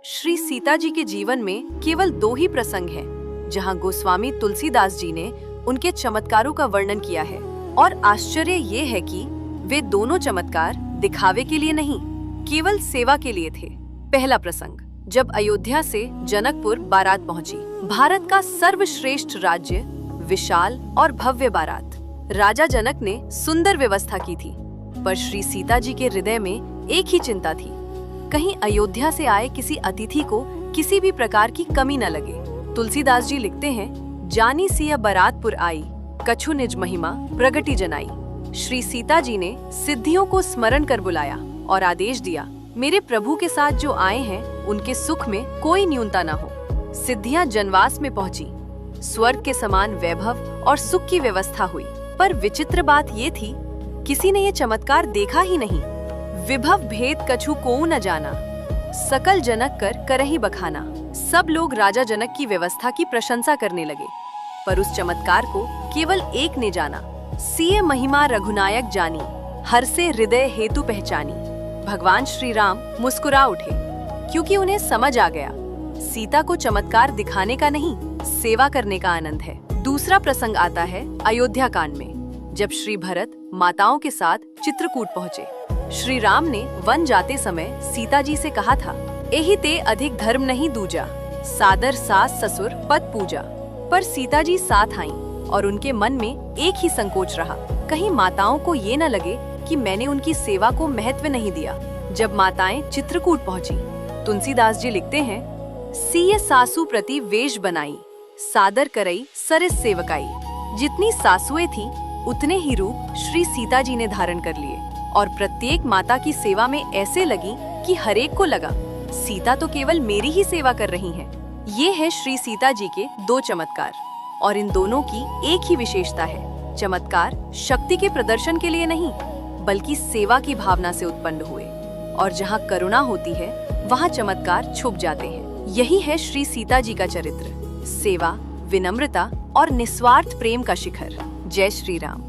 श्री सीता जी के जीवन में केवल दो ही प्रसंग हैं, जहां गोस्वामी तुलसीदास जी ने उनके चमत्कारों का वर्णन किया है। और आश्चर्य ये है कि वे दोनों चमत्कार दिखावे के लिए नहीं, केवल सेवा के लिए थे। पहला प्रसंग, जब अयोध्या से जनकपुर बारात पहुंची। भारत का सर्वश्रेष्ठ राज्य, विशाल और भव्य बारात। राजा जनक ने सुंदर व्यवस्था की थी, पर श्री सीता जी के हृदय में एक ही चिंता थी, कहीं अयोध्या से आए किसी अतिथि को किसी भी प्रकार की कमी न लगे। तुलसीदास जी लिखते हैं, जानी सिया बारातपुर आई, कछु निज महिमा प्रगति जनाई। श्री सीता जी ने सिद्धियों को स्मरण कर बुलाया और आदेश दिया, मेरे प्रभु के साथ जो आए हैं उनके सुख में कोई न्यूनता न हो। सिद्धियां जनवास में पहुंची, स्वर्ग के समान वैभव और सुख की व्यवस्था हुई। पर विचित्र बात ये थी, किसी ने ये चमत्कार देखा ही नहीं। विभव भेद कछु कोउ न जाना, सकल जनक कर करहि बखाना। सब लोग राजा जनक की व्यवस्था की प्रशंसा करने लगे, पर उस चमत्कार को केवल एक ने जाना। सिय महिमा रघुनायक जानी, हर से हृदय हेतु पहचानी। भगवान श्री राम मुस्कुरा उठे, क्योंकि उन्हें समझ आ गया, सीता को चमत्कार दिखाने का नहीं, सेवा करने का आनंद है। दूसरा प्रसंग आता है अयोध्या कांड में, जब श्री भरत माताओं के साथ चित्रकूट पहुँचे। श्री राम ने वन जाते समय सीता जी से कहा था, एहि ते अधिक धर्म नहीं दूजा, सादर सास ससुर पद पूजा। पर सीता जी साथ आईं और उनके मन में एक ही संकोच रहा, कहीं माताओं को ये न लगे कि मैंने उनकी सेवा को महत्व नहीं दिया। जब माताएं चित्रकूट पहुंची, तुलसीदास जी लिखते हैं, सिय सासू प्रति वेश बनाई, सादर करई सरस सेवकाई। जितनी सासुएं थी उतने ही रूप श्री सीता जी ने धारण कर लिए, और प्रत्येक माता की सेवा में ऐसे लगी कि हरेक को लगा, सीता तो केवल मेरी ही सेवा कर रही हैं। ये है श्री सीता जी के दो चमत्कार, और इन दोनों की एक ही विशेषता है, चमत्कार शक्ति के प्रदर्शन के लिए नहीं, बल्कि सेवा की भावना से उत्पन्न हुए। और जहाँ करुणा होती है, वहाँ चमत्कार छुप जाते हैं। यही है श्री सीता जी का चरित्र, सेवा, विनम्रता और निस्वार्थ प्रेम का शिखर। जय श्री राम।